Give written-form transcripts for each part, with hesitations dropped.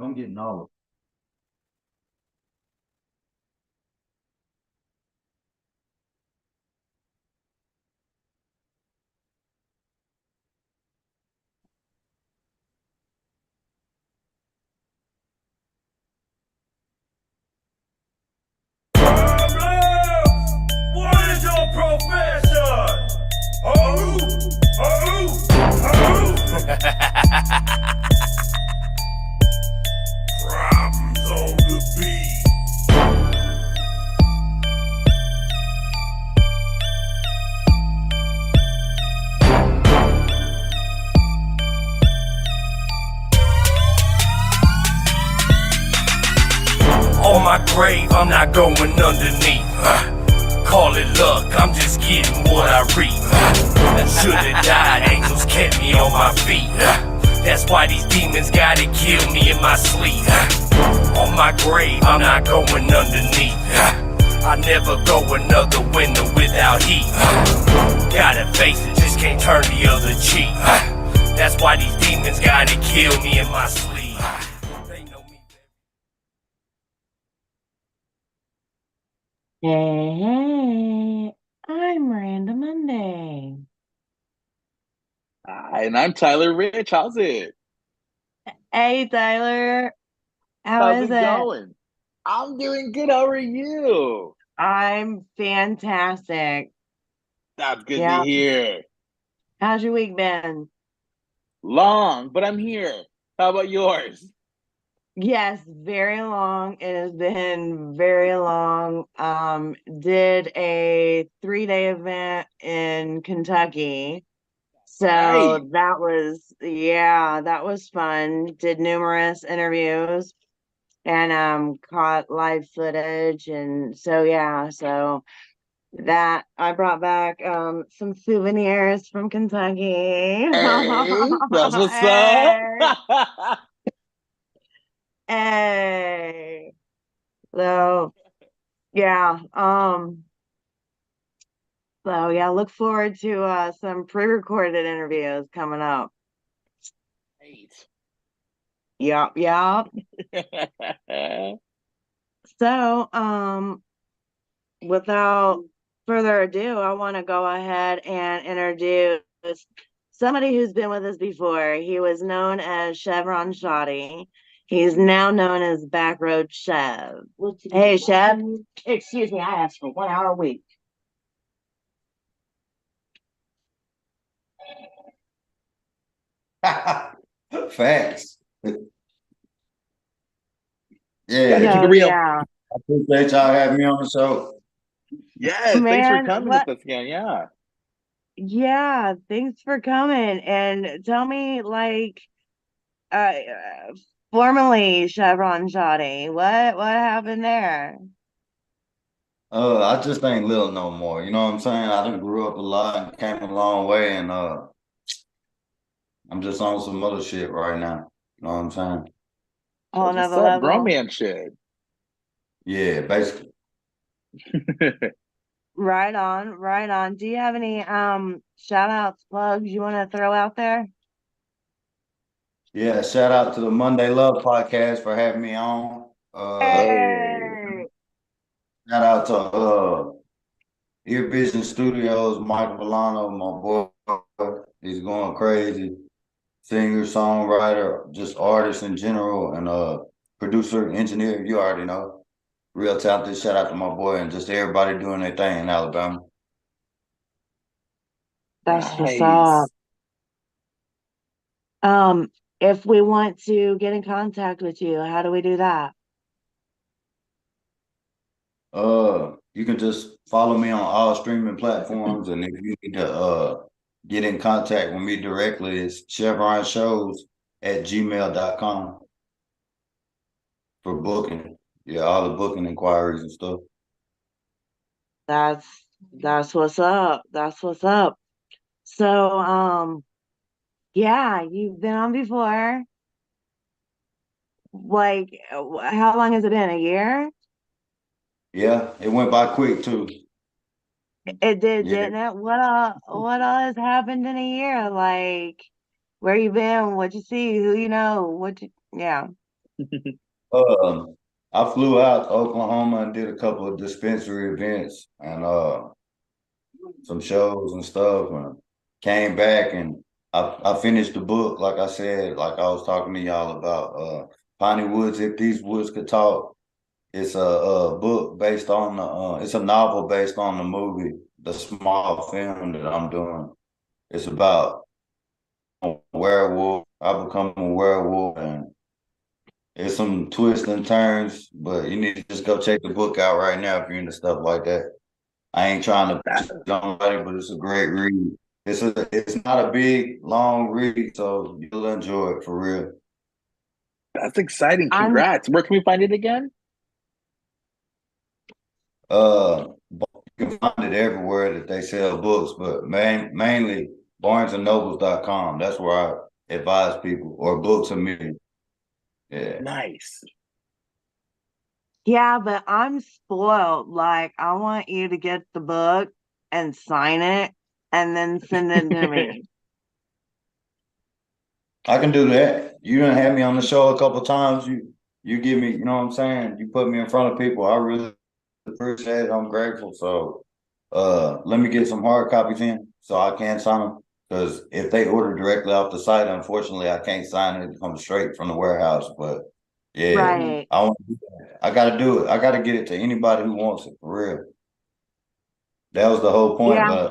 I'm getting all of What is your profession? Oh, oh, oh. Problems on the beat. On my grave, I'm not going underneath. Call it luck, I'm just getting what I reap. Should've died, angels kept me on my feet. That's why these demons gotta kill me in my sleep. On my grave, I'm not going underneath. I never go another winter without heat. Gotta face it, just can't turn the other cheek. That's why these demons gotta kill me in my sleep. They know me. Hey, I'm Miranda Monday. And I'm Tyler Rich. How's it? Hey, Tyler, how How's is it it? going? I'm doing good. How are you? I'm fantastic. That's good to Yeah, hear. how's your week been? Long, but I'm here. How about yours? Yes, very long. It has been very long. Did a 3-day event in Kentucky. Right. So that was fun. Did numerous interviews and caught live footage, and so that I brought back some souvenirs from Kentucky. Hey, that's what's up. Hey, hey. So yeah, look forward to some pre-recorded interviews coming up. Right. Yep. So without further ado, I want to go ahead and introduce somebody who's been with us before. He was known as Chevron Shawty. He's now known as Backroad Chev. Hey, Chev. Excuse me, I asked for 1 hour a week. facts. Gotta Yeah, keep it So real. yeah, I appreciate y'all having me on the show. Yes, thanks for man. coming with us again. Yeah. Yeah, thanks for coming and tell me, like, uh, formerly Chevron Shawty, what happened there? I just ain't little no more. You know what I'm saying? I done grew up a lot and came a long way, and I'm just on some other shit right now. You know what I'm saying? Whole That's what's nother up. Grown level. man shit. Yeah, basically. Right on, right on. Do you have any shout outs, plugs you want to throw out there? Yeah, shout out to the Monday Love podcast for having me on. Hey. Hey, Shout out to Ear Vision Studios, Mike Villano, my boy. He's going crazy. Singer, songwriter, just artist in general, and producer, engineer. You already know. Real talented. Shout out to my boy and just everybody doing their thing in Alabama. that's what's up. Nice. If we want to get in contact with you, how do we do that? You can just follow me on all streaming platforms, and if you need to get in contact with me directly, it's chevronshows@gmail.com for booking. Yeah, all the booking inquiries and stuff. That's that's what's up. That's what's up. So, yeah, you've been on before. Like, how long has it been? A year? Yeah, it went by quick too. It did, Yeah. didn't it? What all has happened in a year? Like, where you been? What you see? Who you know? Yeah. Um, I flew out to Oklahoma and did a couple of dispensary events and some shows and stuff, and came back and I finished the book, like I said, like I was talking to y'all about Piney Woods, If These Woods Could Talk. It's a book based on the it's a novel based on the movie, the small film that I'm doing. It's about a werewolf. I become a werewolf, and it's some twists and turns, but you need to just go check the book out right now if you're into stuff like that. I ain't trying to That, don't write it, but it's a great read. It's not a big long read, so you'll enjoy it for real. that's exciting. I'm Congrats. Where can we find it again? You can find it everywhere that they sell books, but mainly barnesandnobles.com. That's where I advise people, or Books a Million. Yeah. Nice. Yeah, but I'm spoiled. Like, I want you to get the book and sign it and then send it to me. I can do that. You done had me on the show a couple times. You give me, you know what I'm saying? You put me in front of people. I really appreciate it. I'm grateful. So let me get some hard copies in so I can sign them. Because if they order directly off the site, unfortunately I can't sign it. It comes straight from the warehouse. But yeah, Right. I want to do that. I gotta do it. I gotta get it to anybody who wants it for real. That was the whole point, Yeah.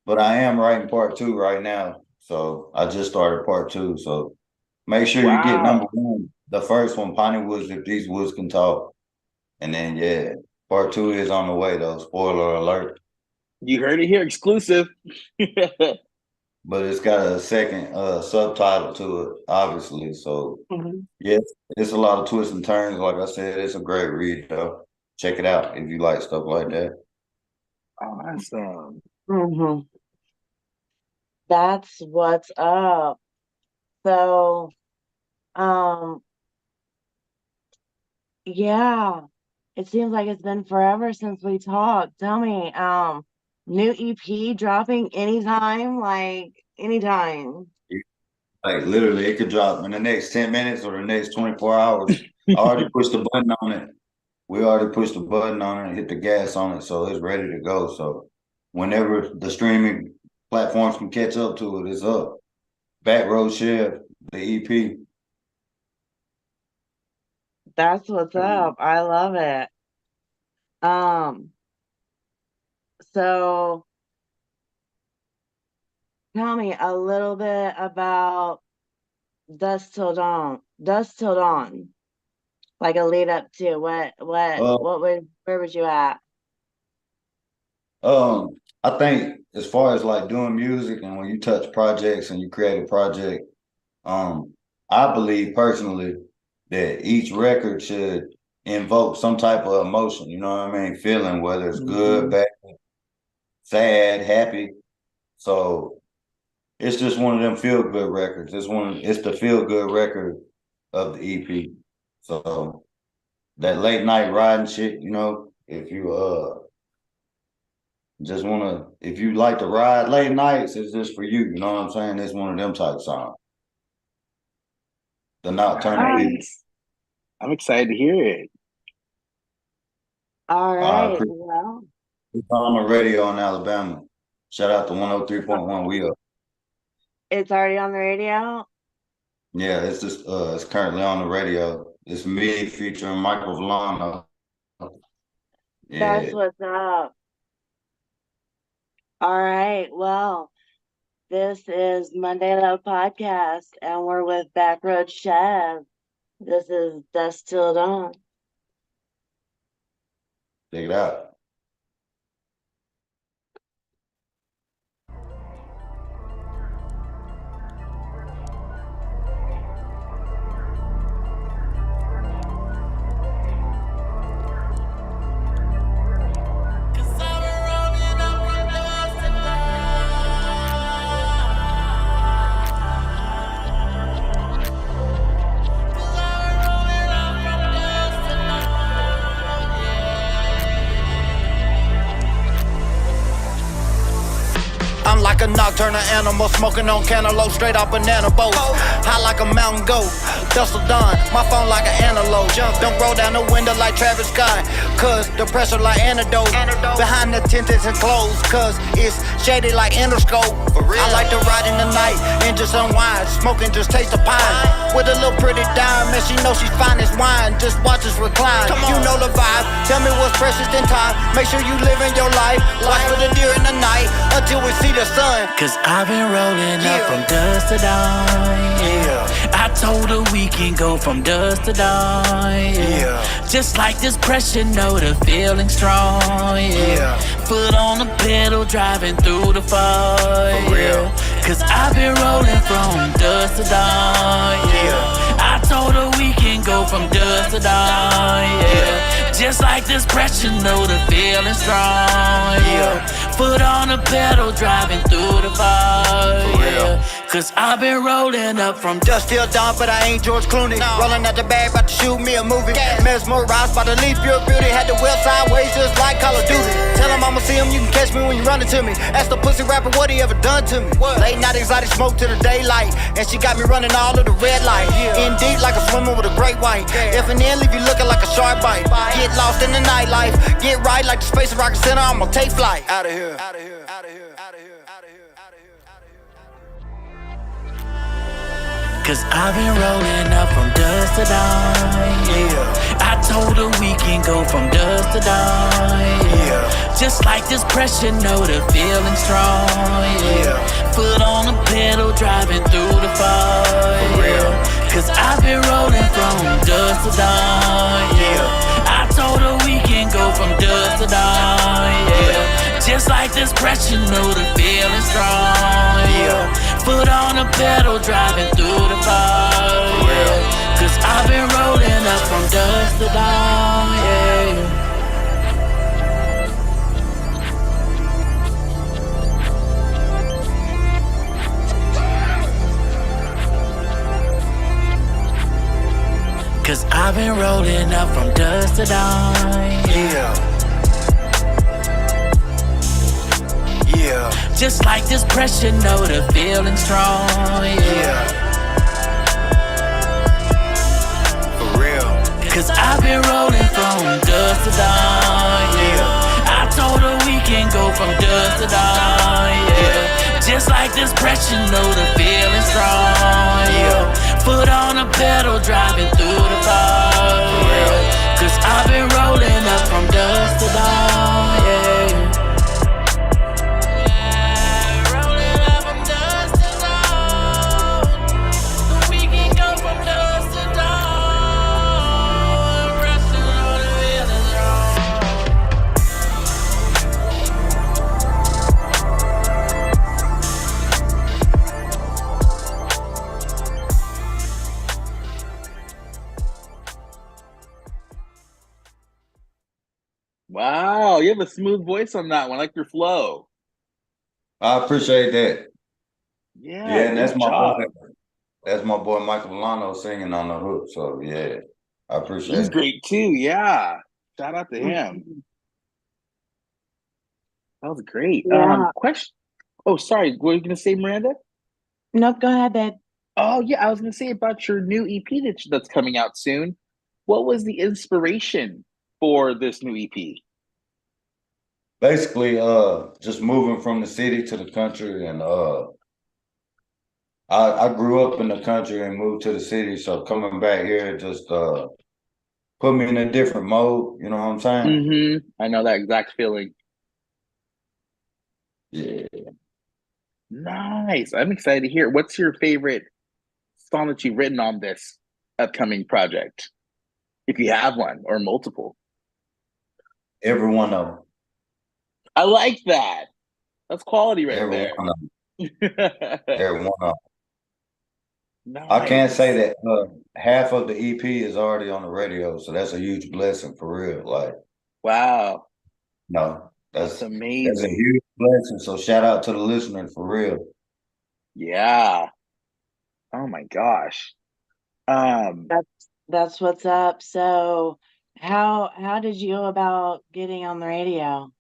but I am writing part 2 right now. So I just started part 2. So make sure you get number Wow. 1, the first one, Piney Woods, If These Woods Can Talk. And then yeah, part 2 is on the way though. Spoiler alert. You heard it here, exclusive. But it's got a second subtitle to it, obviously. So yeah, it's a lot of twists and turns. Like I said, it's a great read though. Check it out if you like stuff like that. Awesome. hmm That's what's up. So, um, yeah, it seems like it's been forever since we talked. Tell me, new EP dropping anytime, like anytime. Like literally, it could drop in the next 10 minutes or the next 24 hours. I already pushed the button on it. We already pushed the button on it and hit the gas on it, so it's ready to go. So whenever the streaming platforms can catch up to it, it's up. Back Road Chev, the EP. That's what's up. I love it. Um, so tell me a little bit about Dusk Till Dawn. Dusk Till Dawn. Like a lead up to Uh, where was you at? I think as far as like doing music and when you touch projects and you create a project, I believe personally that each record should invoke some type of emotion, you know what I mean? Feeling, whether it's good, bad, sad, happy. So it's just one of them feel good records. It's the feel good record of the EP. So that late night riding shit, you know, if you just wanna if you like to ride late nights, it's just for you, you know what I'm saying? It's one of them type songs. The nocturnal beat. Nice. I'm excited to hear it. All I right. appreciate Well, it. On the radio in Alabama. Shout out to 103.1. We up. it's already on the radio. Yeah, it's just it's currently on the radio. It's me featuring Michael Villano. That's Yeah, what's up. All right. Well, this is Monday Love Podcast, and we're with Backroad Chev. This is Dusk Till Dawn. check it out. a nocturnal animal, smoking on cantaloupe, straight off banana boats. High like a mountain goat, dust till dawn, my phone like an antelope. Don't roll down the window like Travis Scott, cause the pressure like antidote. Behind the tinted and closed, cause it's shady like Interscope. I like to ride in the night and just unwind, smoking just taste the pine. With a little pretty diamond, she knows she's fine as wine, just watch us recline. You know the vibe, tell me what's precious in time. Make sure you live in your life, watch for the deer in the night until we see the sun. Cause I've been rolling up from dusk to dawn. I told her we can go from dusk to dawn. Just like this pressure, know the feeling strong. Foot on the pedal, driving through the fire. Cause I've been rolling from dusk to dawn. I told her we can go from dusk to dawn. Just like this pressure, know the feeling strong. Foot on the pedal, driving through the fire. Cause I've been rolling up from dusk till dawn, but I ain't George Clooney. Rolling out the bag, about to shoot me a movie. Mesmerized by the leaf, pure beauty. Had the wheel sideways, just like Call of Duty. Tell him I'ma see him, you can catch me when you run into me. Ask the pussy rapper what he ever done to me. Late night exotic smoke to the daylight, and she got me running all of the red light. In deep like a swimmer with a great white. If and then leave you looking like a shark bite. Get lost in the nightlife, get right like the Space Rocket Center. I'ma take flight. Out of here. Out of here. Out of here. Out of here. Out of here. Out of here. Out of here. Cause I've been rolling up from dusk to dawn. I told her we can go from dusk to dawn. Just like this pressure, know the feeling strong. Foot on the pedal, driving through the fire. Cause I've been rolling from dusk to dawn. I told her we can go from dusk to dawn. Just like this pressure, know the feeling strong. Foot on the pedal, driving through the fire. Cause I've been rolling up from dusk to dawn. Cause I've been rolling up from dusk to dawn. Just like this pressure, know the feeling strong. For real. Cause I've been rolling from dusk to dawn. I told her we can go from dusk to dawn. Just like this pressure, know the feeling strong. Foot on the pedal, driving through the fire. Cause I've been rolling up from dusk to dawn. Wow, you have a smooth voice on that one, I like your flow. I appreciate that. Yeah, And good job. that's my boy Michael Villano singing on the hook. So yeah, I appreciate He's it. great too. Yeah, shout out to him. That was great. Yeah. Question. Oh, sorry. What were you gonna say, Miranda? Nope, go ahead, babe. Oh, yeah. I was gonna say about your new EP that's coming out soon. What was the inspiration for this new EP? Basically, just moving from the city to the country, and I grew up in the country and moved to the city, so coming back here just put me in a different mode. You know what I'm saying? I know that exact feeling. Yeah. Nice. I'm excited to hear. What's your favorite song that you've written on this upcoming project? If you have one or multiple. Every one of them. I like that. That's quality right Every there. one of them. Every one of them. Nice. I can't say that half of the EP is already on the radio, so that's a huge blessing for real. Like, wow. no, That's that's amazing. a huge blessing. So shout out to the listener for real. Yeah. Oh my gosh. That's what's up. So how did you go about getting on the radio?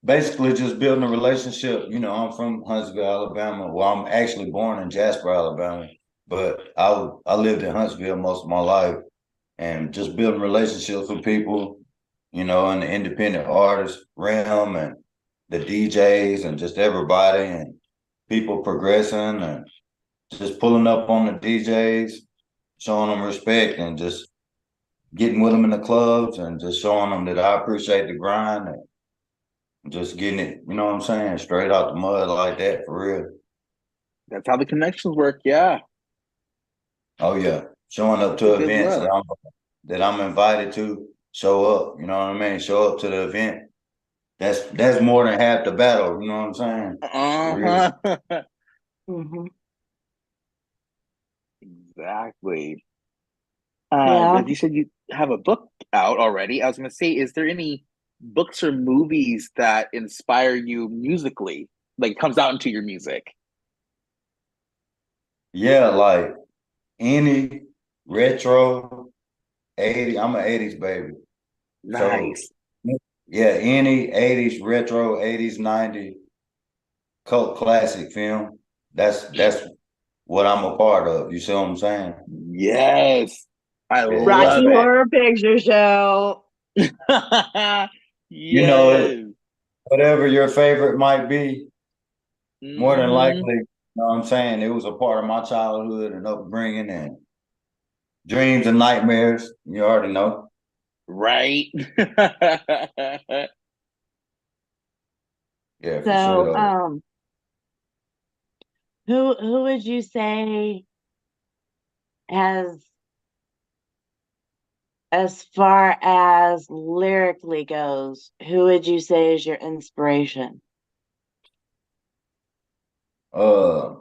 basically just building a relationship. You know, I'm from Huntsville, Alabama. Well, I'm actually born in Jasper, Alabama, but I lived in Huntsville most of my life, and just building relationships with people, you know, and the independent artists realm and the DJs and just everybody and people progressing and just pulling up on the DJs, showing them respect and just getting with them in the clubs and just showing them that I appreciate the grind and just getting it, you know what I'm saying, straight out the mud like that for real. That's how the connections work. Yeah, Oh yeah, showing up that's a to good events look. that I'm invited to, show up. You know what I mean? Show up to the event. That's more than half the battle. You know what I'm saying? For real. Uh huh. Hmm. Exactly. Yeah. As you said, you have a book out already. I was going to say, is there any books or movies that inspire you musically, like comes out into your music? Yeah, like any retro 80. I'm an 80s baby. So Nice. yeah, any 80s retro, 80s, 90s cult classic film. That's what I'm a part of. You see what I'm saying? Yes, I Yeah, yeah. Rocky love it. Horror Picture Show. You know it. Yes. Whatever your favorite might be, more than Hmm. likely, you know what I'm saying? It was a part of my childhood and upbringing and dreams and nightmares. You already know. Right. Yeah, for sure So, though. who would you say has, as far as lyrically goes, who would you say is your inspiration? Uh,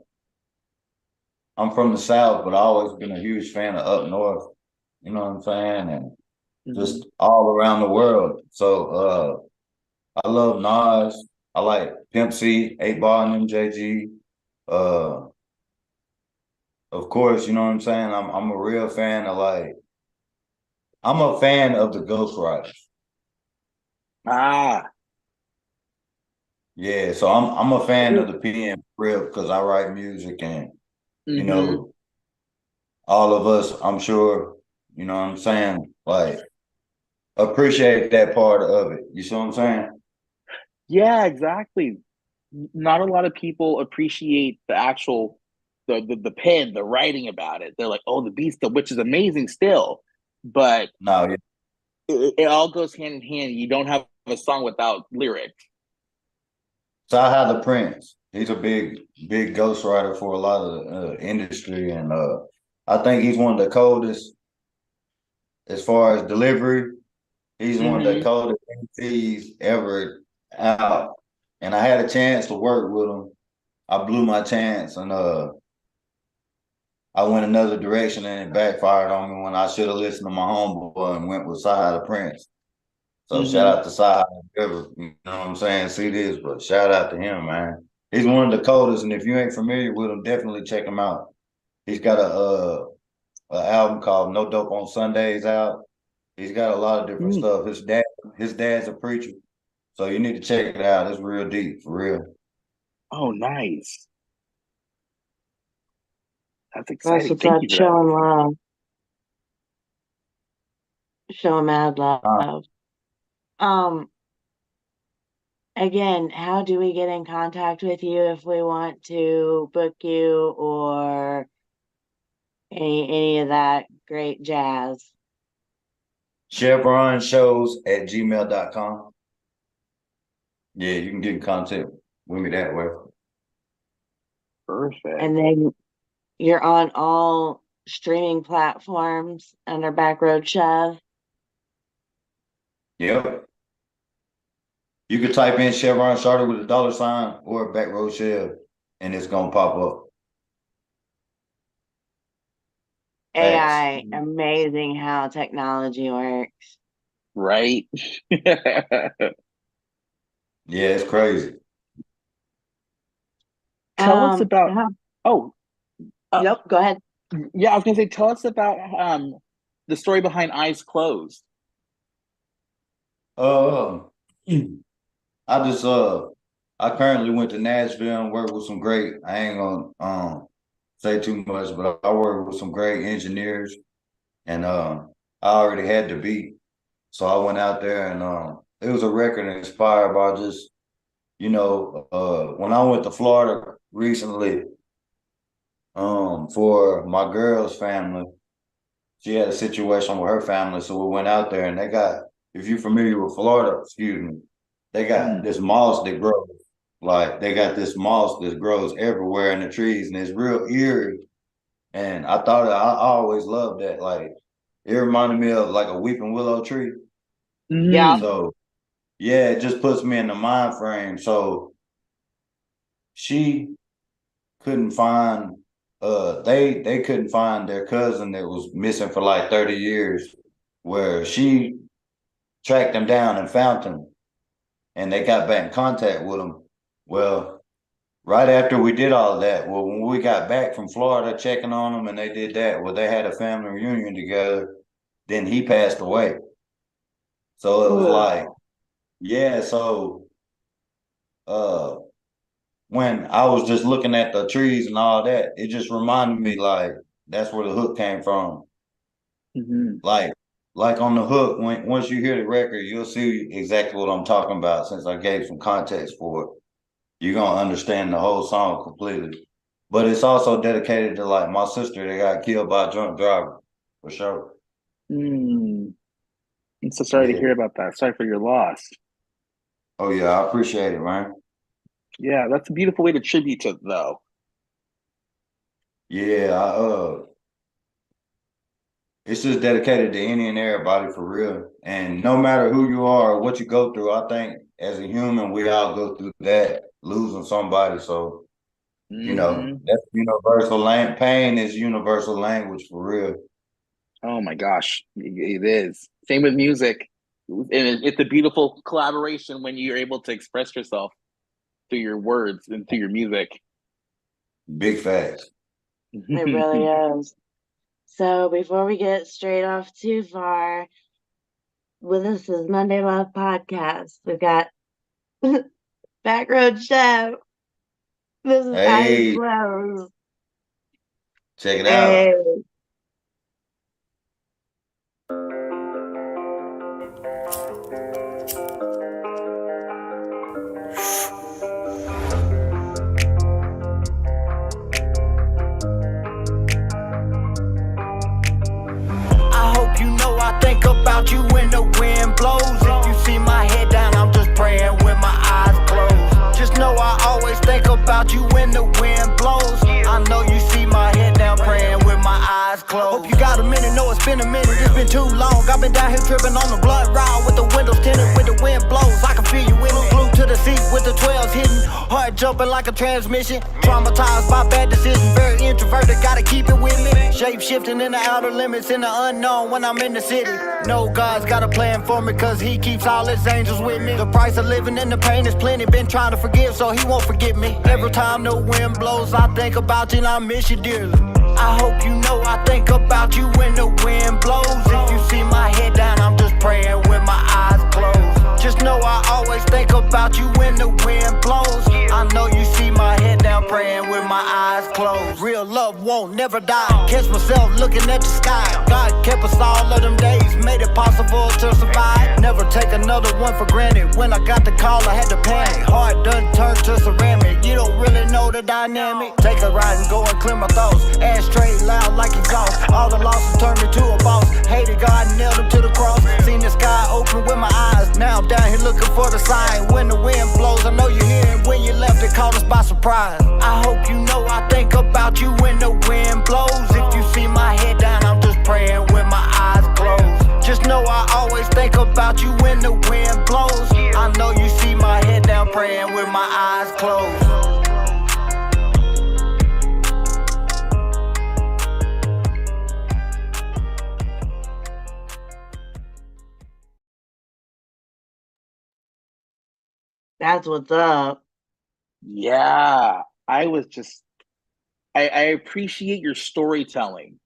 I'm from the South, but I always been a huge fan of up north. You know what I'm saying? And Mhm. just all around the world. So I love Nas. I like Pimp C, 8 Ball and MJG. Uh, of course, you know what I'm saying? I'm a real fan of like I'm a fan of the Ghost Riders. Ah. Yeah, so I'm a fan of the PM real because I write music and you Hmm. know, all of us, I'm sure, you know what I'm saying, like appreciate that part of it. You see what I'm saying? Yeah, exactly. Not a lot of people appreciate the actual the pen, the writing about it. They're like, oh, the beat still, which is amazing still, but No, yeah. it all goes hand in hand. You don't have a song without lyrics. So I have the Prince. He's a big ghostwriter for a lot of the industry, and I think he's one of the coldest as far as delivery. He's one of the Hmm. coldest MCs ever out. And I had a chance to work with him. I blew my chance, and I went another direction, and it backfired on me when I should have listened to my homeboy and went with Sahai the Prince. So shout Hmm. out to Sahai, whoever, you know what I'm saying, see this, but shout out to him, man. He's one of the coldest, and if you ain't familiar with him, definitely check him out. He's got a album called No Dope on Sundays out. He's got a lot of different Mm. stuff. His dad's a preacher, so you need to check it out. It's real deep, for real. Oh, nice. That's That's exciting. what's Thank up. you for that. Showing love, showing mad Uh, love. Um, Again, how do we get in contact with you if we want to book you or any of that great jazz? Chevron shows at gmail.com. Yeah, you can get in contact with me that way. Perfect. And then you're on all streaming platforms under Backroad Chev. Yep. You could type in Chevron Shawty with a dollar sign or Back Road Chev, and it's gonna pop up. Facts. AI, amazing how technology works. Right. Yeah, it's crazy. Tell us about. Yeah. Oh, uh, Nope, go ahead. yeah. I was gonna say, tell us about the story behind Eyes Closed. Uh, I I just I currently went to Nashville and worked with some great. I ain't gonna say too much, but I worked with some great engineers, and I already had the beat, so I went out there and it was a record inspired by just when I went to Florida recently for my girl's family. She had a situation with her family, so we went out there and they got, if you're familiar with Florida, excuse me, they got this moss that grows. Like they got this moss that grows everywhere in the trees and it's real eerie. And I always loved that. Like it reminded me of like a weeping willow tree. Yeah. So yeah, it just puts me in the mind frame. So she couldn't find they couldn't find their cousin that was missing for like 30 years, where she tracked him down and found him and they got back in contact with him. Well, right after we did all of that, well, when we got back from Florida checking on them and they did that, well, they had a family reunion together, then he passed away. So it was like, yeah, so uh when I was just looking at the trees and all that, it just reminded me like that's where the hook came from. Like on the hook, when once you hear the record, you'll see exactly what I'm talking about. Since I gave some context for it, you're gonna understand the whole song completely. But it's also dedicated to like my sister that got killed by a drunk driver, for sure. I'm so sorry to hear about that. Sorry for your loss. Oh yeah, I appreciate it, man. Yeah, that's a beautiful way to tribute to, though. Yeah, it's just dedicated to any and everybody for real. And no matter who you are or what you go through, I think as a human, we all go through that, losing somebody. So, that's universal pain is universal language for real. Oh my gosh, it is. Same with music. And it's a beautiful collaboration when you're able to express yourself through your words and through your music. Big facts. It really is. So before we get straight off too far, well, this is Monday Love Podcast. We've got Backroad Chev. This is Eyes Closed. Check it out. I hope you know I think about you when the wind blows. If you see my head down, I'm just praying with my eyes closed. Just know I always think about you when the wind blows. I know you see my head down, praying with my eyes closed. Hope you got a minute, know it's been a minute, it's been too long. I've been down here tripping on the blood ride with the windows tinted, with the wind blows. I can feel you in it, glued to the seat with the 12s hitting, heart jumping like a transmission. Traumatized by bad decisions, very introverted, gotta keep it with me. Shape shifting in the outer limits, in the unknown when I'm in the city. No, God's got a plan for me, cause he keeps all his angels with me. The price of living and the pain is plenty, been trying to forgive so he won't forget me. Every time the wind blows, I think about you and I miss you dearly. I hope you know I think about you when the wind blows. If you see my head down, I'm just praying with my eyes closed. Just know I always think about you when the wind blows. I know you see my head down, praying with my eyes closed. Real love won't never die. Catch myself looking at the sky. God kept us all of them days, made it possible to survive. Never take another one for granted. When I got the call, I had to panic. Heart done turned to ceramic. You don't really know the dynamic. Take a ride and go and clear my thoughts. Ashtray loud like exhaust. All the losses turned me to a boss. Hated God, nailed him to the cross. Seen the sky open with my eyes. Now I'm down here looking for the sign. When the wind blows, I know you're here. And when you left, it caught us by surprise. I hope you know I think about you when the wind blows. If you see my head down, I'm just praying with my eyes closed. Just know I always think about you when the wind blows. I know you see my head down, praying with my eyes closed. That's what's up. Yeah, I appreciate your storytelling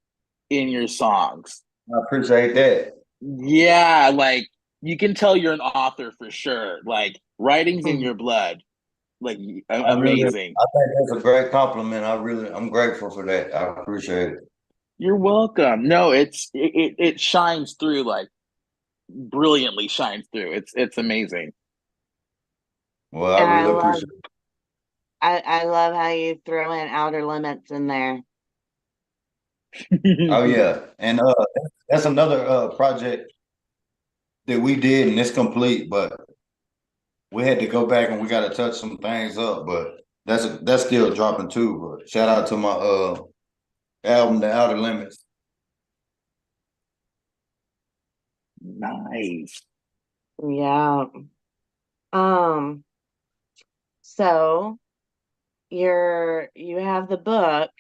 in your songs. I appreciate that. Yeah, like you can tell you're an author for sure. Like writing's in your blood. Like amazing. I think that's a great compliment. I'm grateful for that. I appreciate it. You're welcome. No, it shines through, like brilliantly shines through. It's amazing. Well, I And really appreciate it. I love how you throw in Outer Limits in there. Oh yeah, and that's another project that we did, and it's complete. But we had to go back and we got to touch some things up. But that's still dropping too. But shout out to my album, The Outer Limits. Nice. Yeah. So you have the book.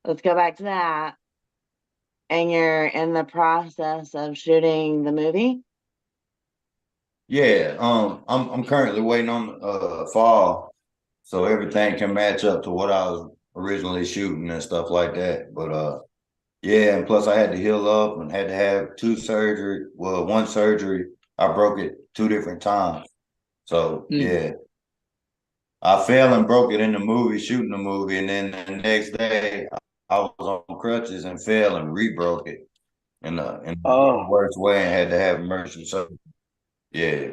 Let's go back to that. And you're in the process of shooting the movie? Yeah, I'm currently waiting on fall, so everything can match up to what I was originally shooting and stuff like that. But yeah, and plus I had to heal up and had to have two surgery. Well, one surgery, I broke it two different times. So yeah, I fell and broke it in the movie, shooting the movie, and then the next day I was on crutches and fell and re-broke it in the Oh, worst way and had to have emergency surgery. Yeah.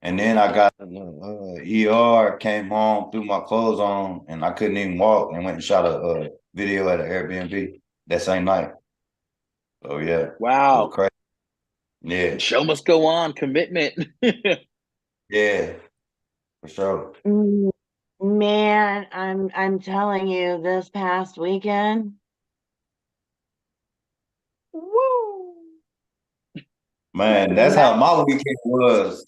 And then I got ER, came home, threw my clothes on, and I couldn't even walk, and went and shot a video at an Airbnb that same night. So yeah, it was wow. crazy. Yeah, Show must go on. Commitment. yeah, for sure. Mm, Man, I'm telling you, this past weekend, woo! Man, that's That how my weekend was.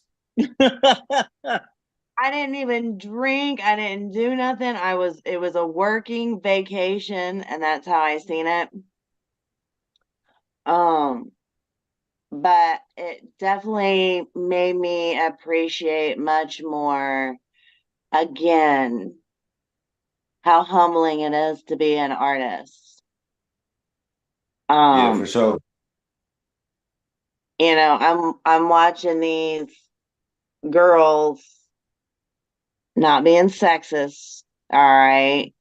I didn't even drink. I didn't do nothing. It was a working vacation, and that's how I seen it. Um, but it definitely made me appreciate much more again how humbling it is to be an artist. Yeah, for Um, sure. I'm watching these girls, not being sexist, all right.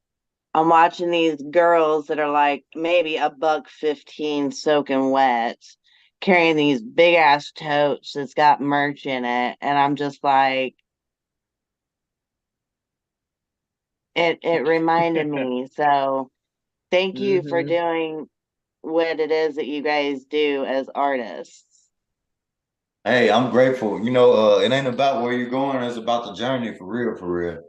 I'm watching these girls that are like maybe $1.15 soaking wet, carrying these big ass totes that's got merch in it, and I'm just like, it reminded me. So thank you for hmm doing what it is that you guys do as artists. Hey, I'm grateful. It ain't about where you're going; it's about the journey, for real, for real.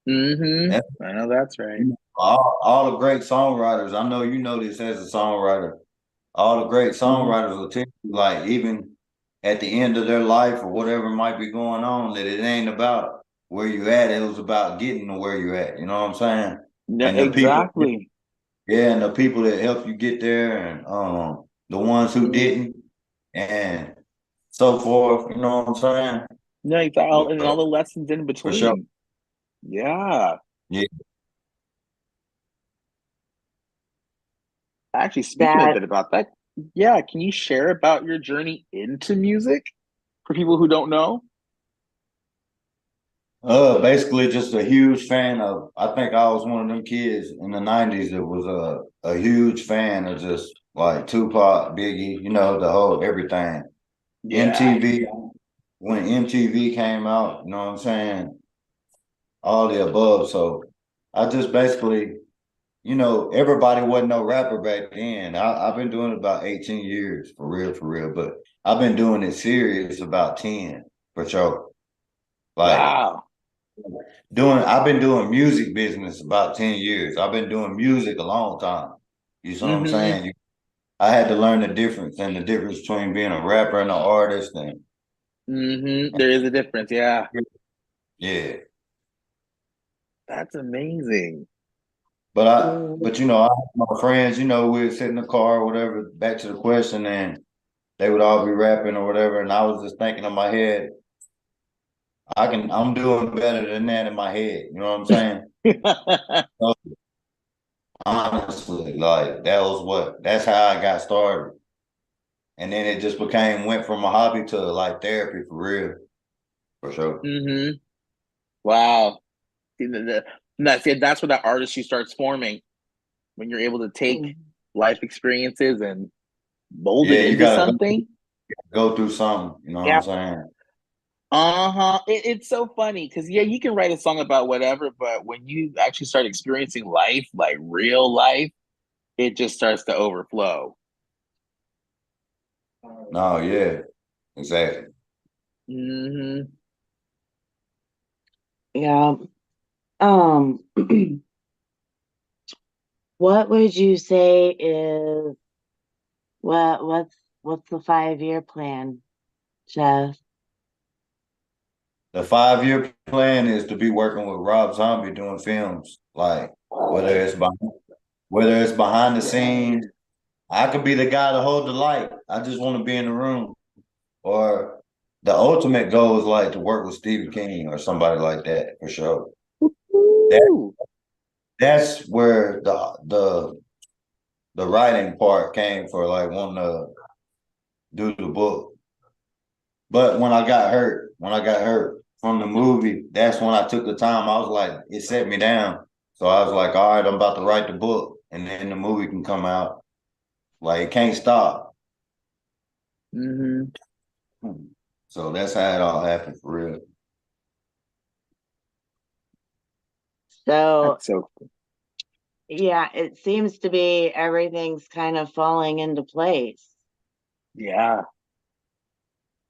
That's I know that's right. all the great songwriters. I know you know this as a songwriter. All the great hmm songwriters will tell you, like, even at the end of their life or whatever might be going on, that it ain't about where you at. It was about getting to where you at. You know what I'm saying? No, And the people, exactly. yeah, and the people that helped you get there, and the ones who Mhm. didn't, and so forth. You know what I'm saying? No, exactly. And But all the lessons in for sure, between. Yeah. yeah. Actually, speaking a That bit about that, yeah, can you share about your journey into music for people who don't know? Basically just a huge fan of. I think I was one of them kids in the '90s that was a huge fan of just like Tupac, Biggie, the whole everything. Yeah. MTV, when MTV came out, you know what I'm saying? All the above. So I just basically, everybody wasn't no rapper back then. I've been doing it about 18 years, for real. But I've been doing it serious about 10, for sure. Like Wow. I've been doing music business about 10 years. I've been doing music a long time. You see what I'm hmm saying? I had to learn the difference between being a rapper and an artist, and There is a difference. Yeah. yeah. That's amazing. But I have my friends, we'd sit in the car or whatever, back to the question, and they would all be rapping or whatever. And I was just thinking in my head, I'm doing better than that in my head. You know what I'm saying? So, honestly, like that's how I got started. and then it just went from a hobby to like therapy for real, for sure. Mm-hmm. Wow. That's where that artistry starts forming, when you're able to take life experiences and mold it Yeah, you into gotta something. go through something. You know what I'm Yeah. saying? Uh-huh. It's so funny because yeah, you can write a song about whatever, but when you actually start experiencing life, like real life, it just starts to overflow. No, yeah, exactly. Mm-hmm. Yeah. Um, what would you say is what's the 5-year plan, Jeff? The 5-year plan is to be working with Rob Zombie doing films, like whether it's behind the scenes. I could be the guy to hold the light. I just want to be in the room. Or the ultimate goal is like to work with Stephen King or somebody like that for sure. That Ooh. that's where the writing part came for like wanting to do the book. But when I got hurt from the movie, that's when I took the time. I was like, it set me down. So I was like, all right, I'm about to write the book, and then the movie can come out. Like it can't stop. Mm-hmm. So that's how it all happened for real. So That's so yeah, it seems to be everything's kind of falling into place. yeah.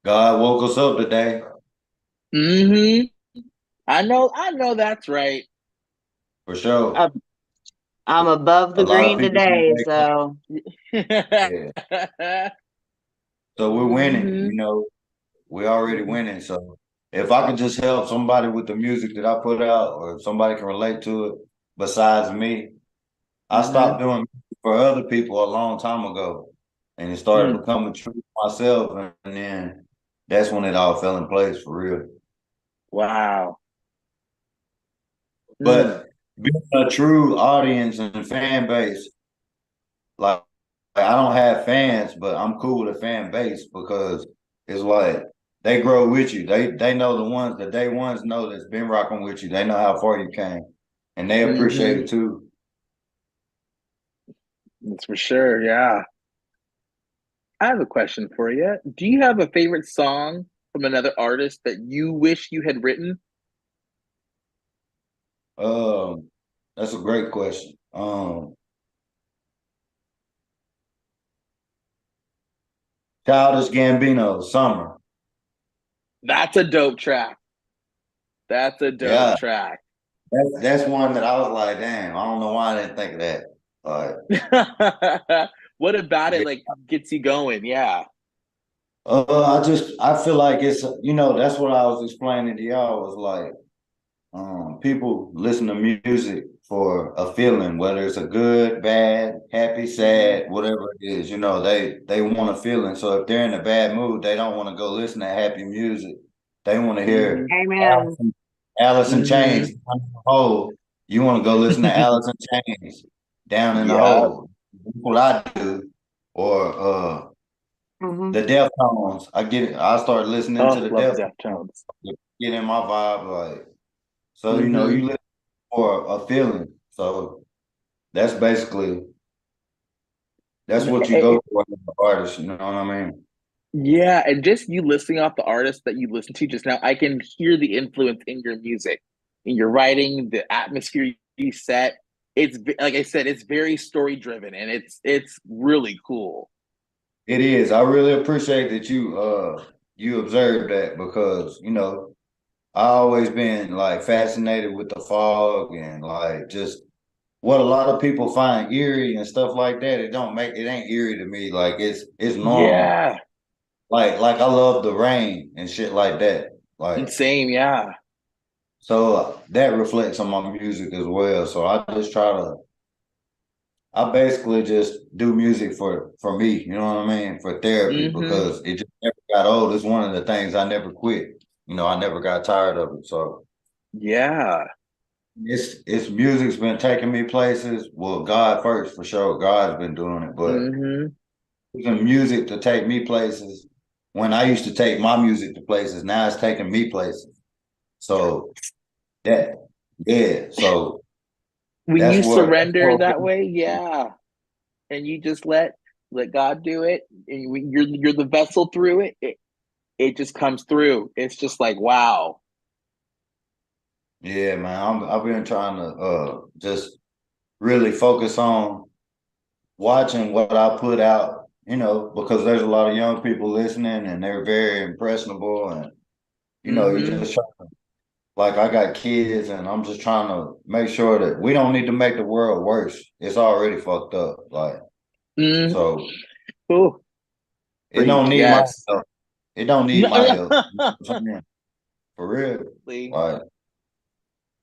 God woke us up today Mm-hmm. I know that's right. for sure. Uh, I'm above A the lot of green people didn't today, wake up. so Yeah. So we're winning. Mm-hmm. You know, we're already winning. So if I can just help somebody with the music that I put out, or if somebody can relate to it besides me, I Mm-hmm. stopped doing music for other people a long time ago, and it started Mm. becoming true to myself, and then that's when it all fell in place for real. Wow. Mm. But being a true audience and fan base, like I don't have fans, but I'm cool with a fan base because it's like they grow with you. They know the ones, the day ones know that's been rocking with you. They know how far you came, and they appreciate Mm-hmm. it too. That's for sure. Yeah. I have a question for you. Do you have a favorite song from another artist that you wish you had written? Um, that's a great question. Childish Gambino, Summer. That's a dope track. That's a dope Yeah, track. that's one that I was like, damn, I don't know why I didn't think of that. Like, What about it yeah. like gets you going? Yeah. I feel like it's that's what I was explaining to y'all was like people listen to music for a feeling, whether it's a good, bad, happy, Mm-hmm. sad, whatever it is. They want a feeling. So if they're in a bad mood, they don't want to go listen to happy music. They want to Mm-hmm. hear amen. Alice in Mm-hmm. Chains down in the hole. You want to go listen to Alice in Chains down in the Yeah. hole. That's what I do. Or Hmm. the Deftones. I get it. I start listening to Oh, the love the Deftones. Deftones. Get in my vibe, like so. Mm-hmm. You listen for a feeling. So that's basically that's what you go for as an artist. You know what I mean? Yeah, and just you listing off the artists that you listened to just now, I can hear the influence in your music, in your writing, the atmosphere you set. Like I said, it's very story driven, and it's really cool. It is. I really appreciate that you observed that because I always been like fascinated with the fog and like just what a lot of people find eerie and stuff like that. It ain't eerie to me. Like it's normal. Yeah, Like I love the rain and shit like that. Like same. Yeah. so that reflects on my music as well. So I basically just do music for me, you know what I mean? For therapy Mm-hmm. because it just never got old. It's one of the things I never quit. I never got tired of it. So Yeah. it's music's been taking me places. Well, God first for sure. God's been doing it, but Mm-hmm. using music to take me places when I used to take my music to places. Now it's taking me places. So that, yeah. So When that's you what. surrender that way, yeah, and you just let God do it, and you're the vessel through it. It just comes through. It's just like wow. Yeah, man. I've been trying to just really focus on watching what I put out, because there's a lot of young people listening and they're very impressionable, and you just like I got kids and I'm just trying to make sure that we don't need to make the world worse. It's already fucked up. Like so Ooh, it don't need my yes. help. It don't need my help. You know what I'm saying? For real. Like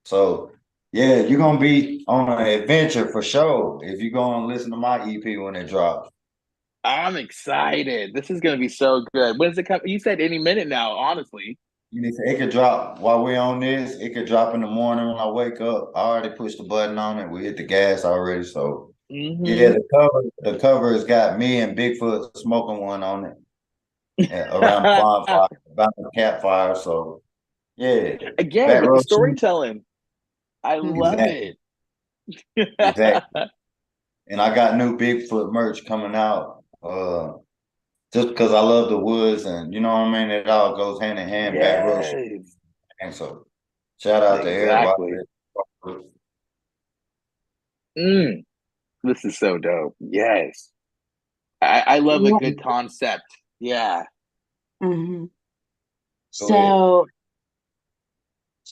so yeah, you're gonna be on an adventure for sure if you go and listen to my EP when it drops. I'm excited. This is gonna be so good. When does it come? You said any minute now, honestly. It could drop while we're on this. It could drop in the morning when I wake up. I already pushed the button on it. We hit the gas already. So yeah, the cover has got me and Bigfoot smoking one on it around the bonfire, around the campfire. So yeah, Again back with the row. storytelling. I love Exactly, it. exactly. And I got new Bigfoot merch coming out. Just because I love the woods, and you know what I mean, it all goes hand in hand. Back row. Yes. And so shout out to everybody. Exactly. This is so dope. Yes. I love a good concept. Yeah. Mm-hmm. So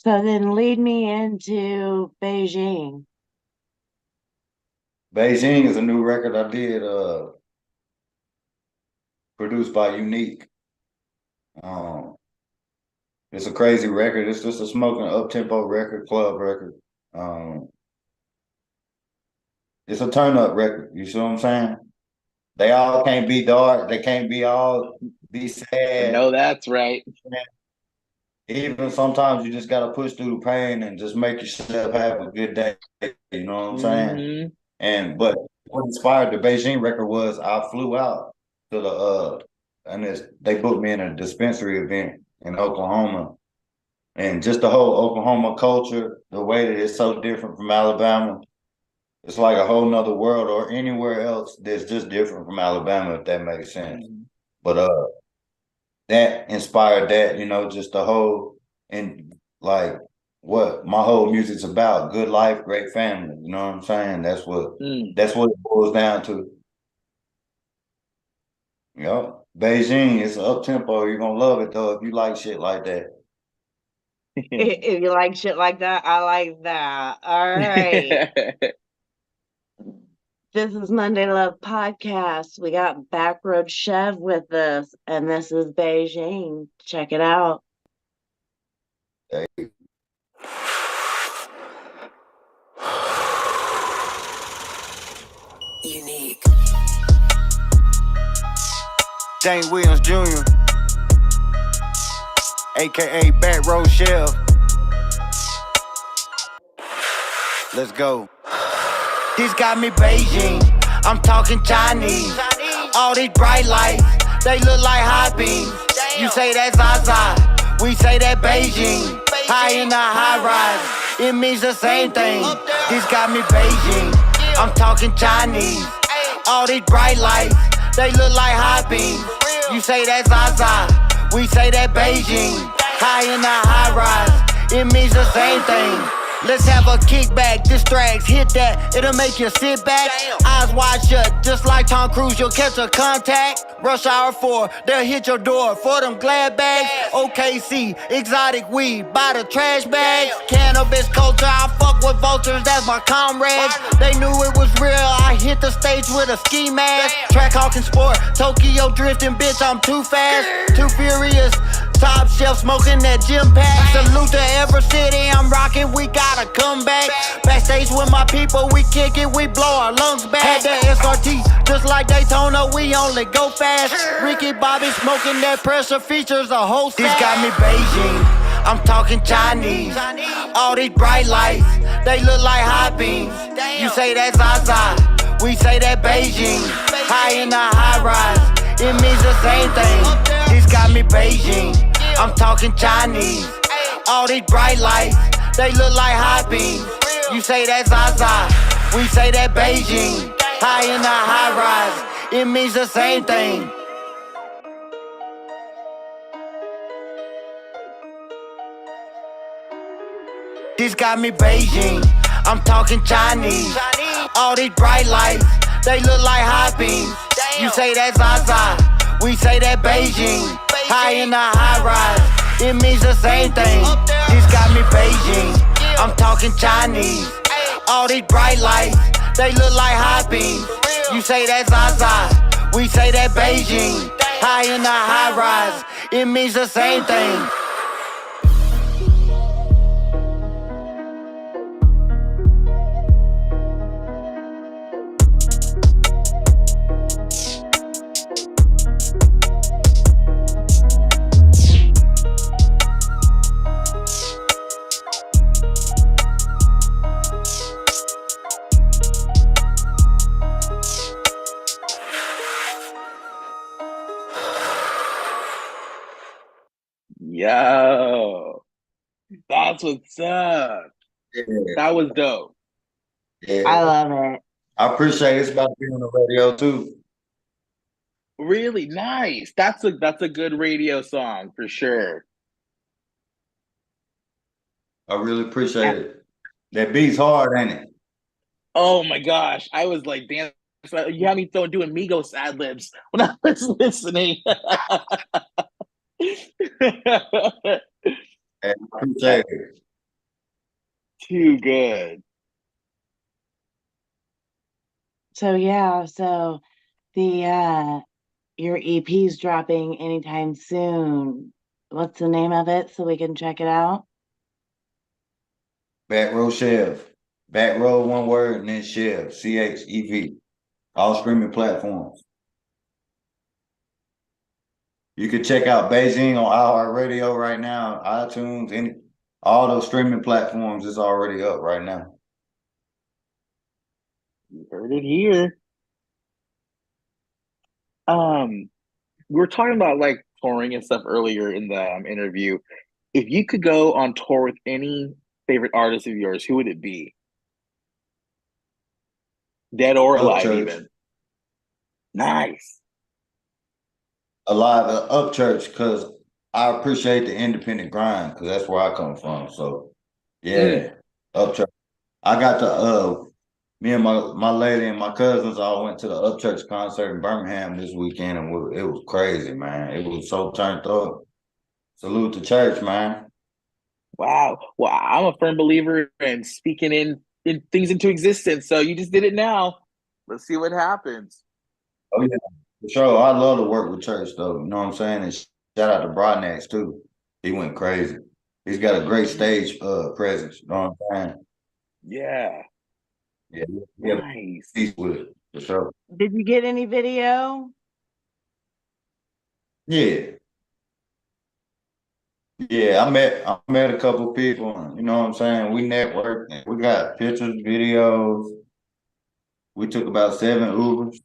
then lead me into Beijing. Beijing is a new record I did, produced by Unique. It's a crazy record. It's just a smoking up-tempo record, club record. It's a turn-up record. You see what I'm saying? They all can't be dark. They can't be sad. No, that's right. Even sometimes you just gotta push through the pain and just make yourself have a good day. You know what I'm saying? But what inspired the Beijing record was I flew out to they booked me in a dispensary event in Oklahoma. And just the whole Oklahoma culture, the way that it's so different from Alabama, it's like a whole nother world, or anywhere else that's just different from Alabama, if that makes sense. But that inspired that, just the whole, and like what my whole music's about: good life, great family. You know what I'm saying? That's what it boils down to. Yep. Beijing is up tempo. You're gonna love it though if you like shit like that. If you like shit like that, I like that. All right. This is Monday Love Podcast. We got Backroad Chev with us, and this is Beijing. Check it out. Hey. Unique. James Williams Jr., aka Backroad Chev. Let's go. This got me Beijing. I'm talking Chinese. All these bright lights, they look like high beams. You say that's Zaza, we say that Beijing. High in the high rise, it means the same thing. This got me Beijing. I'm talking Chinese. All these bright lights, they look like high beams. You say that's Zaza, we say that Beijing. High in the high rise, it means the same thing. Let's have a kickback, distracts, hit that, it'll make you sit back. Eyes wide shut, just like Tom Cruise, you'll catch a contact. Rush hour 4, they'll hit your door for them glad bags. OKC, exotic weed, by the trash bags. Cannabis culture, I fuck with vultures, that's my comrades. They knew it was real, I hit the stage with a ski mask. Track hawking sport, Tokyo drifting, bitch, I'm too fast, too furious. Top shelf smoking that gym pack. Salute to every city I'm rocking, we gotta come back. Backstage with my people, we kick it, we blow our lungs back. Had that SRT, just like Daytona, we only go fast. Ricky Bobby smoking that pressure, features a whole stack. This got me Beijing, I'm talking Chinese. All these bright lights, they look like high beams. You say that's Zaza, we say that Beijing. high in the high rise. It means the same thing. This got me Beijing. I'm talking Chinese. All these bright lights, they look like high beams. You say that's Zaza, we say that Beijing. High in the high rise, it means the same thing. This got me Beijing, I'm talking Chinese. All these bright lights, they look like high beams. You say that's Zaza, we say that Beijing. High in the high rise, it means the same thing. This got me Beijing, I'm talking Chinese. All these bright lights, they look like high beams. You say that's Zaza, we say that Beijing. High in the high rise, it means the same thing. Yo, that's what's up. Yeah, That was dope. yeah. I love it. I appreciate it. It's about to be on the radio too. Really nice. That's a good radio song for sure. I really appreciate it. That beat's hard, ain't it? Oh my gosh, I was like, damn, you had me doing Migos ad libs when I was listening. I appreciate it. Too good. So yeah, so the your EP's dropping anytime soon. What's the name of it so we can check it out? Back row Chev. Back row, one word, and then Chev. CHEV. All streaming platforms. You can check out Beijing on iHeartRadio right now, iTunes, all those streaming platforms is already up right now. You heard it here. We were talking about like touring and stuff earlier in the interview. If you could go on tour with any favorite artist of yours, who would it be? Dead or alive, Upchurch. even. Nice. Alive Upchurch, because I appreciate the independent grind, because that's where I come from. So yeah, Upchurch. I got the me and my lady and my cousins all went to the Upchurch concert in Birmingham this weekend, and it was crazy, man. It was so turned up. Salute to church, man. Wow. Well, I'm a firm believer in speaking in things into existence. So you just did it now. Let's see what happens. Oh yeah, for sure. I love to work with church though. You know what I'm saying? And shout out to Broadnax too. He went crazy. He's got a great stage presence. You know what I'm saying? Yeah. Yeah, Nice. he's with it for sure. Did you get any video? Yeah. Yeah, I met a couple people, you know what I'm saying? We networked and we got pictures, videos. We took about 7 Ubers.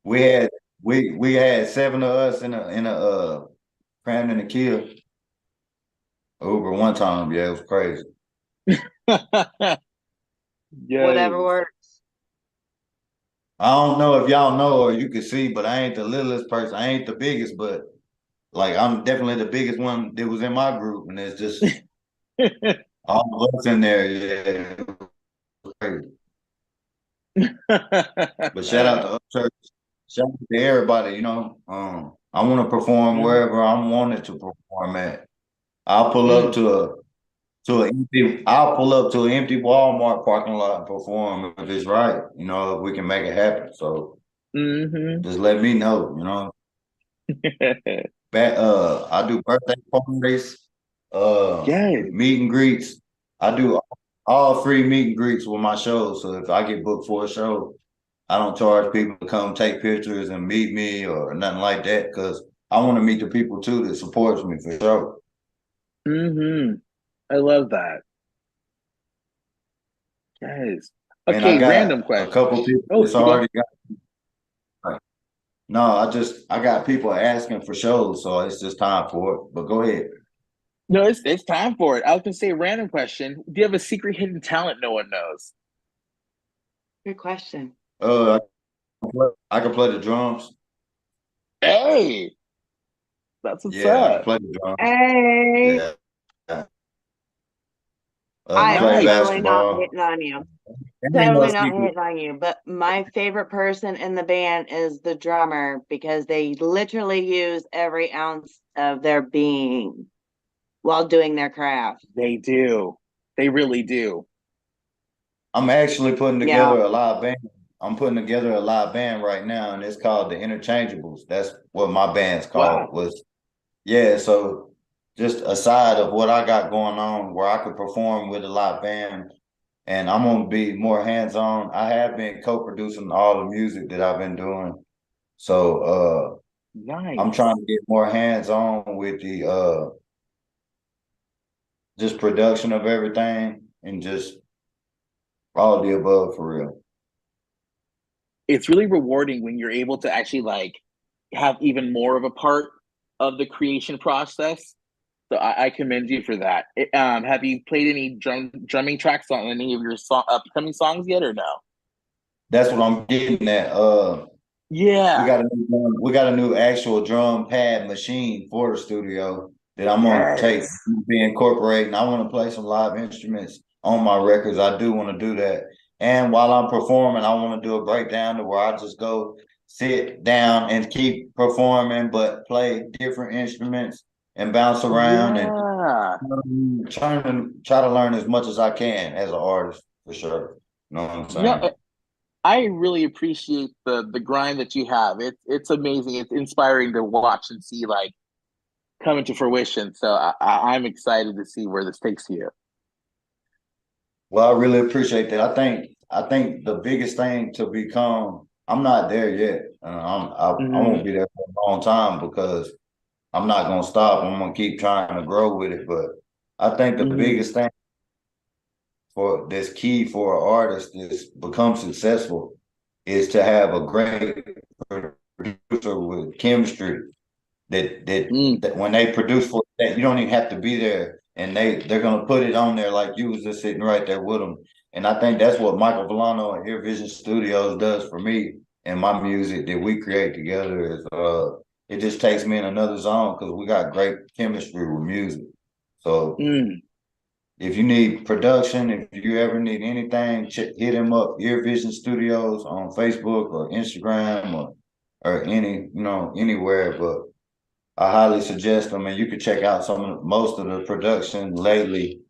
We had 7 of us in a crammed in a kill Uber one time. Yeah, it was crazy. Whatever works. I don't know if y'all know or you can see, but I ain't the littlest person. I ain't the biggest, but like I'm definitely the biggest one that was in my group, and it's just all of us in there. Yeah, it was crazy. But shout out to Upchurch. Shout out to everybody. You know, I want to perform wherever I'm wanted to perform at. I'll pull up to an empty Walmart parking lot and perform if it's right. You know, if we can make it happen. So just let me know. You know. I do birthday parties, Yes. meet and greets. I do all free meet and greets with my shows. So if I get booked for a show, I don't charge people to come take pictures and meet me or nothing like that, because I want to meet the people too that supports me for sure. I love that. Yes. And I Okay, got random a question. couple people Oh, that's you go. already got. No, I got people asking for shows, so it's just time for it. But go ahead. No, it's time for it. I was gonna say random question. Do you have a secret hidden talent no one knows? Good question. Uh, I can play the drums. Hey, that's what's Yeah, I can up. play the drums. Hey, Yeah. I'm Play Nice. totally not basketball. hitting on you. That ain't no Totally not secret. hitting on you. But my favorite person in the band is the drummer because they literally use every ounce of their being while doing their craft. They do. They really do. I'm actually putting Yeah. together a live band. I'm putting together a live band right now, and it's called the Interchangeables. That's what my band's called. Wow. Was yeah. So just aside of what I got going on, where I could perform with a live band, and I'm gonna be more hands on. I have been co-producing all the music that I've been doing. So I'm Nice. trying to get more hands on with the just production of everything and just all the above for real. It's really rewarding when you're able to actually like have even more of a part of the creation process. So I commend you for that. Have you played any drumming tracks on any of your upcoming songs yet, or no? That's what I'm getting at. Yeah. We got a new actual drum pad machine for the studio that I'm gonna take Yes. be incorporating. I want to play some live instruments on my records. I do want to do that. And while I'm performing, I want to do a breakdown to where I just go sit down and keep performing, but play different instruments and bounce around and Yeah. try to learn as much as I can as an artist for sure. You know what I'm No, saying? I really appreciate the grind that you have. It's amazing. It's inspiring to watch and see like come into fruition. So I'm excited to see where this takes you. Well, I really appreciate that. I think the biggest thing to become. I'm not there yet. I won't Hmm. be there for a long time because I'm not gonna stop. I'm gonna keep trying to grow with it. But I think the Hmm. biggest thing for that's key for an artist is become successful is to have a great producer with chemistry Mm. that when they produce for that, you don't even have to be there, and they're gonna put it on there like you was just sitting right there with them. And I think that's what Michael Villano and Ear Vision Studios does for me and my music that we create together is it just takes me in another zone because we got great chemistry with music. So Mm. if you need production, if you ever need anything, hit him up, Ear Vision Studios on Facebook or Instagram or anywhere. But I highly suggest him, and you can check out most of the production lately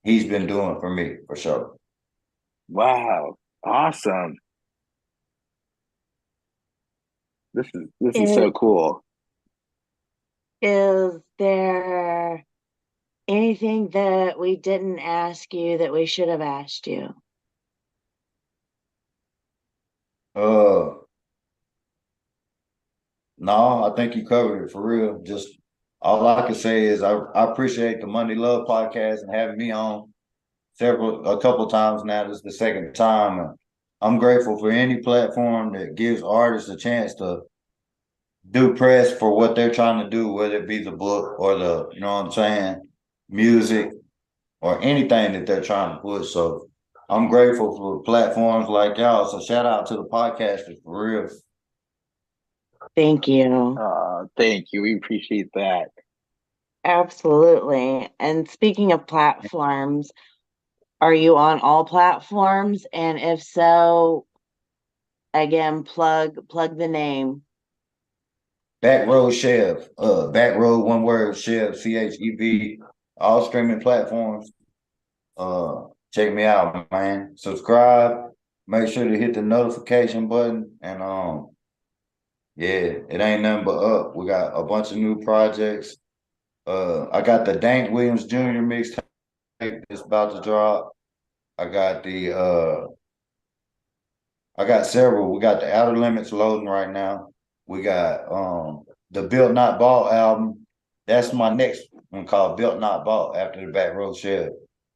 he's been doing for me for sure. Wow. Awesome. This is Is, so cool. is there anything that we didn't ask you that we should have asked you? Uh, no, I think you covered it for real. Just all I can say is I appreciate the Monday Love podcast and having me on a couple times now. This is the second time. And I'm grateful for any platform that gives artists a chance to do press for what they're trying to do, whether it be the book or you know what I'm saying, music or anything that they're trying to push. So I'm grateful for platforms like y'all. So shout out to the podcasters for real. Thank you. Thank you. We appreciate that. Absolutely. And speaking of platforms, are you on all platforms? And if so, again, plug the name. Backroad Chev, Backroad one word Chev, Chev, all streaming platforms. Check me out, man. Subscribe. Make sure to hit the notification button and yeah, it ain't nothing but up. We got a bunch of new projects. I got the Dank Williams Jr. mixtape that's about to drop. I got I got several. We got the Outer Limits loading right now. We got the Built Not Ball album. That's my next one called Built Not Ball after the Back Row Shed.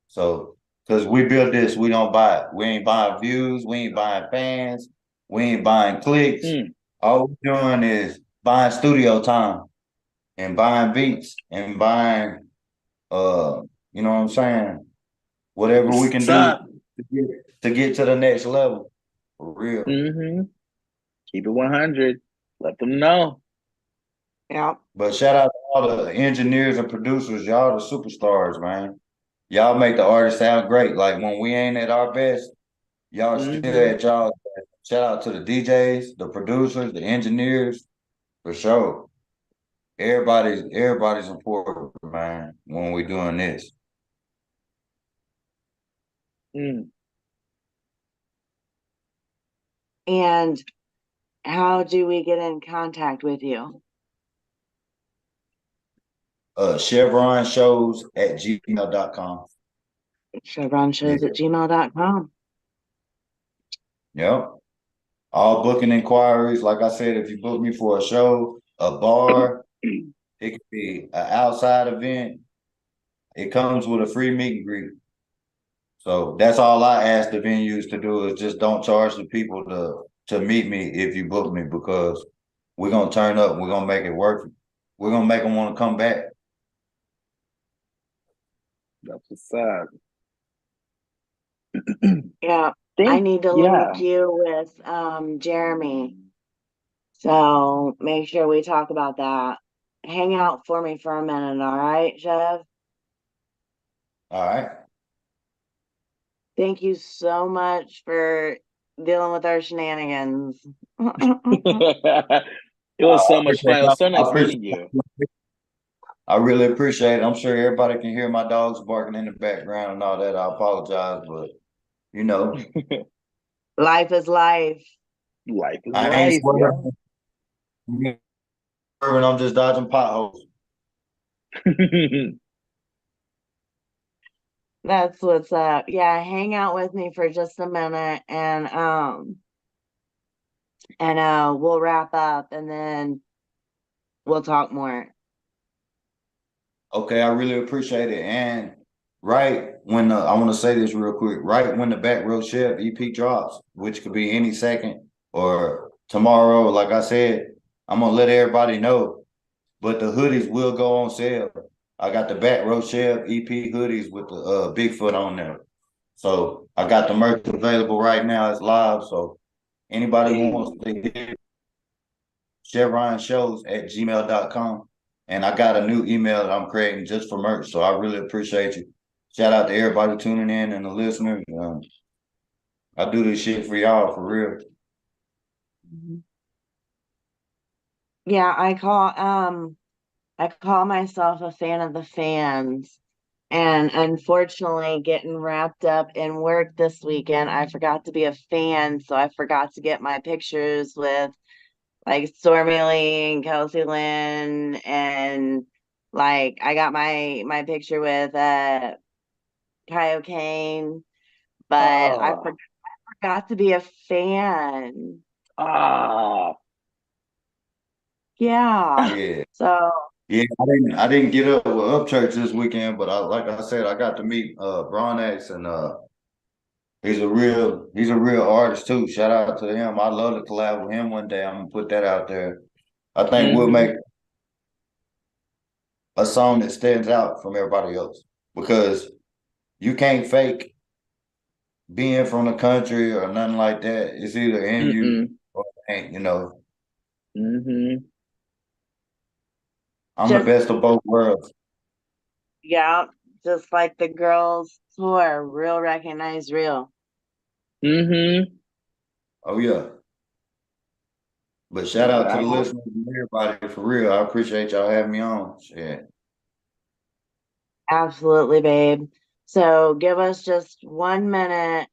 So Cause we built this, we don't buy it. We ain't buying views, we ain't buying fans, we ain't buying clicks. All we're doing is buying studio time and buying beats and buying you know what I'm saying? Whatever we can do to get to the next level. For real. Keep it 100. Let them know. Yeah. But shout out to all the engineers and producers. Y'all the superstars, man. Y'all make the artists sound great. Like when we ain't at our best, y'all still at y'all best. Shout out to the DJs, the producers, the engineers, for sure. Everybody's important, man, when we doing this. And how do we get in contact with you? Chevron shows at gmail.com. Chevron shows at gmail.com. Yep. All booking inquiries. Like I said, if you book me for a show, a bar, it could be an outside event. It comes with a free meet and greet. So that's all I ask the venues to do is just don't charge the people to meet me if you book me, because we're gonna turn up. We're gonna make it work. We're gonna make them want to come back. That's what's up. Yeah. I need to link you with Jeremy. So make sure we talk about that. Hang out for me for a minute, all right, Chev? All right. Thank you so much for dealing with our shenanigans. It was so much fun. It was so nice meeting you. I really appreciate it. I'm sure everybody can hear my dogs barking in the background and all that. I apologize, but you know. Life is life. Life is I life. ain't swerving. I'm just dodging potholes. That's what's up. Yeah, hang out with me for just a minute and we'll wrap up and then we'll talk more. Okay, I really appreciate it. And right when I want to say this real quick, right when the Back Row Chev EP drops, which could be any second or tomorrow, like I said, I'm gonna let everybody know. But the hoodies will go on sale. I got the Back Row Chev EP hoodies with the Bigfoot on there. So I got the merch available right now. It's live. So anybody who wants to get Chevron shows at gmail.com. And I got a new email that I'm creating just for merch. So I really appreciate you. Shout out to everybody tuning in and the listeners. I do this shit for y'all, for real. Yeah, I call myself a fan of the fans. And unfortunately, getting wrapped up in work this weekend, I forgot to be a fan. So I forgot to get my pictures with like Stormy Lee and Kelsey Lynn, and like I got my picture with Kyle Kane, but I forgot to be a fan. Yeah. So yeah, I didn't get up with Upchurch this weekend, but like I said, I got to meet Bronex, and he's a real artist too. Shout out to him. I'd love to collab with him one day. I'm gonna put that out there. I think we'll make a song that stands out from everybody else, because you can't fake being from the country or nothing like that. It's either in you or it ain't, you know. I'm the best of both worlds. Yeah, just like the girls tour, real recognize real. Oh yeah. But shout out to the listeners and everybody, for real. I appreciate y'all having me on. Shit. Absolutely, babe. So give us just 1 minute,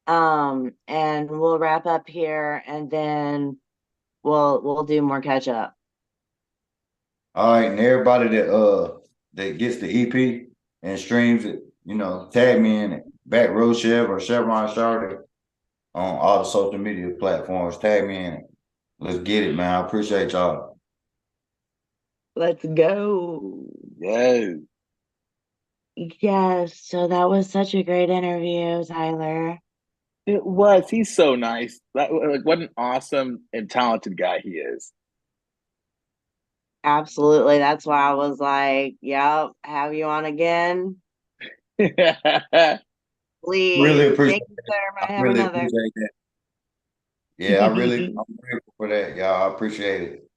and we'll wrap up here, and then we'll do more catch up. All right, and everybody that gets the EP and streams it, you know, tag me in it. Back Row Chev or Chevron Shawty on all the social media platforms. Tag me in it. Let's get it, man. I appreciate y'all. Let's go. Yes. Yes, so that was such a great interview, Tyler. It was. He's so nice. Like, what an awesome and talented guy he is. Absolutely. That's why I was like, yep, have you on again? Really Please. appreciate Thank you, sir. I I have really another. appreciate that. Yeah, I'm grateful for that, y'all. I appreciate it.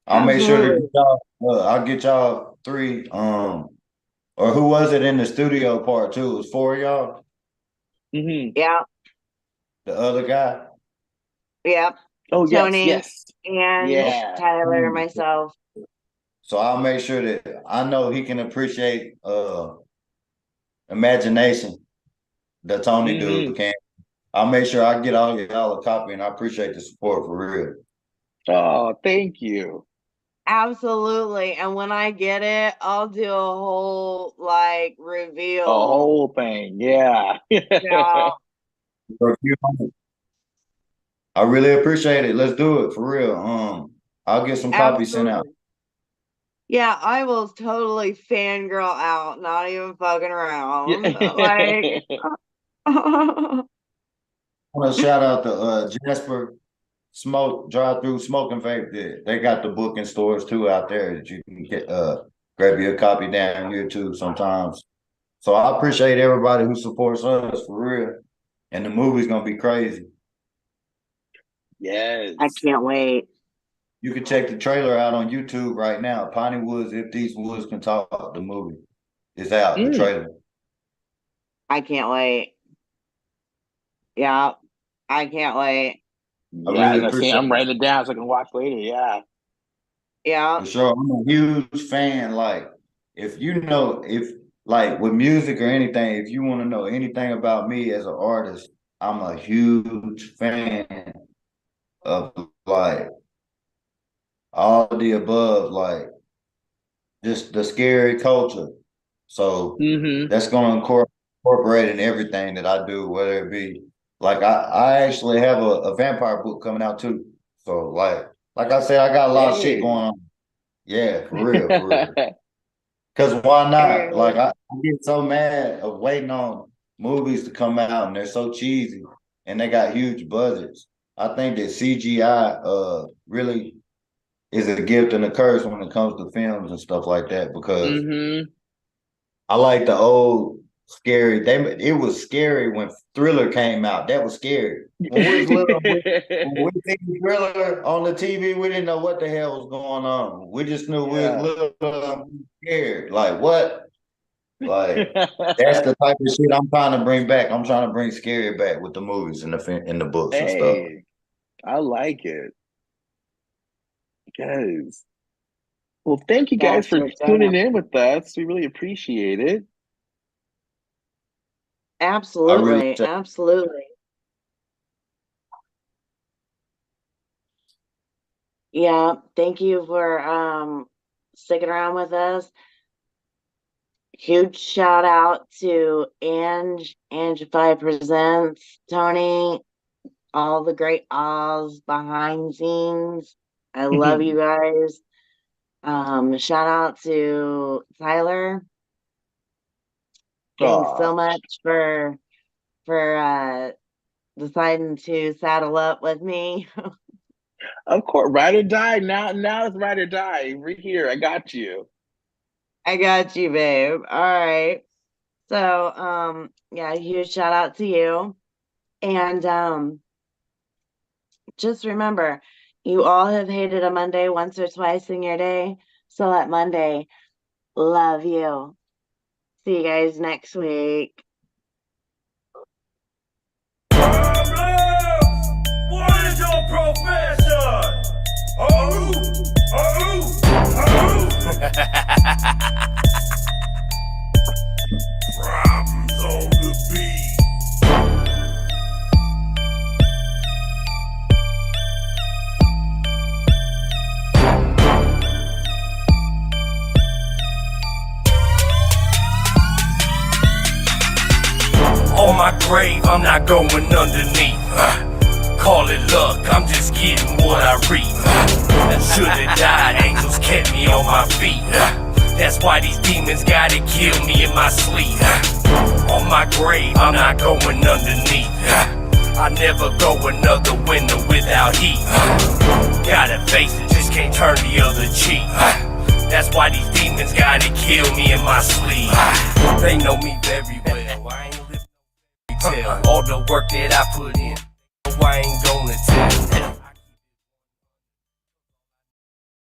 I'll make sure to Absolutely. get y'all. I'll get y'all three. Or who was it in the studio part two? It was four of y'all. Hmm. Yeah. The other guy. Yep. Oh, yes, Tony, yes. and Yeah. Tyler, myself. So I'll make sure that I know he can appreciate imagination that Tony Hmm. dude can. I'll make sure I get all y'all a copy, and I appreciate the support for real. Oh, thank you. Absolutely. And when I get it, I'll do a whole like A reveal. whole thing. Yeah. Yeah, I really appreciate it. Let's do it for real. I'll get some copies sent out. absolutely. Yeah, I will totally fangirl out, not even fucking around. Like, Yeah. yeah, I want to shout out to Jasper Smoke Drive Through Smoking Vape. They got the book in stores too out there that you can get grab you a copy down here too sometimes. So I appreciate everybody who supports us for real. And the movie's gonna be crazy. I Yes. can't wait. You can check the trailer out on YouTube right now. Piney Woods, If These Woods Can Talk, the movie is out, the Mm. trailer. I can't wait. Yeah, I can't wait. I Yeah, really and I see appreciate I'm it. writing it down so I can watch later. Yeah. Yeah, For sure. I'm a huge fan. Like, if like with music or anything, if you want to know anything about me as an artist, I'm a huge fan of like all of the above, like just the scary culture. So Hmm. that's gonna incorporate in everything that I do, whether it be like I actually have a vampire book coming out too. So like I said, I got a lot of shit Hey. going on. Yeah, for real, for real. Cause why not? hey, Like I get so mad of waiting on movies to come out and they're so cheesy and they got huge budgets. I think that CGI really is a gift and a curse when it comes to films and stuff like that because Hmm. I like the old scary. It was scary when Thriller came out. That was scary. When we was little, when we seen Thriller on the TV, we didn't know what the hell was going on. We just knew we was Yeah. little scared. Like what? Like that's the type of shit I'm trying to bring back. I'm trying to bring scary back with the movies and the books and stuff. Hey, I like it. Yes. Well, thank you guys that's for what's tuning up. in with us. We really appreciate it. I really Absolutely, absolutely. Yeah, thank you for sticking around with us. Huge shout out to Angified Presents, Tony, all the great Oz behind scenes. I love you guys. Shout out to Tyler. Thanks Aw, so much for deciding to saddle up with me. of course, ride or die. Now it's ride or die. We're here. I got you. I got you, babe. All right. So, yeah, huge shout out to you. And just remember, you all have hated a Monday once or twice in your day. So let Monday love you. See you guys next week. What is your profession? Oh, oh, oh. Problems on the beat. On my grave, I'm not going underneath. Call it luck, I'm just getting what I reap. Should have died, angels kept me on my feet. That's why these demons gotta kill me in my sleep. On my grave, I'm not going underneath. I never go another winter without heat. Gotta face it, just can't turn the other cheek. That's why these demons gotta kill me in my sleep. They know me very well. I ain't living no fairy tale. All the work that I put in, I ain't gonna tell.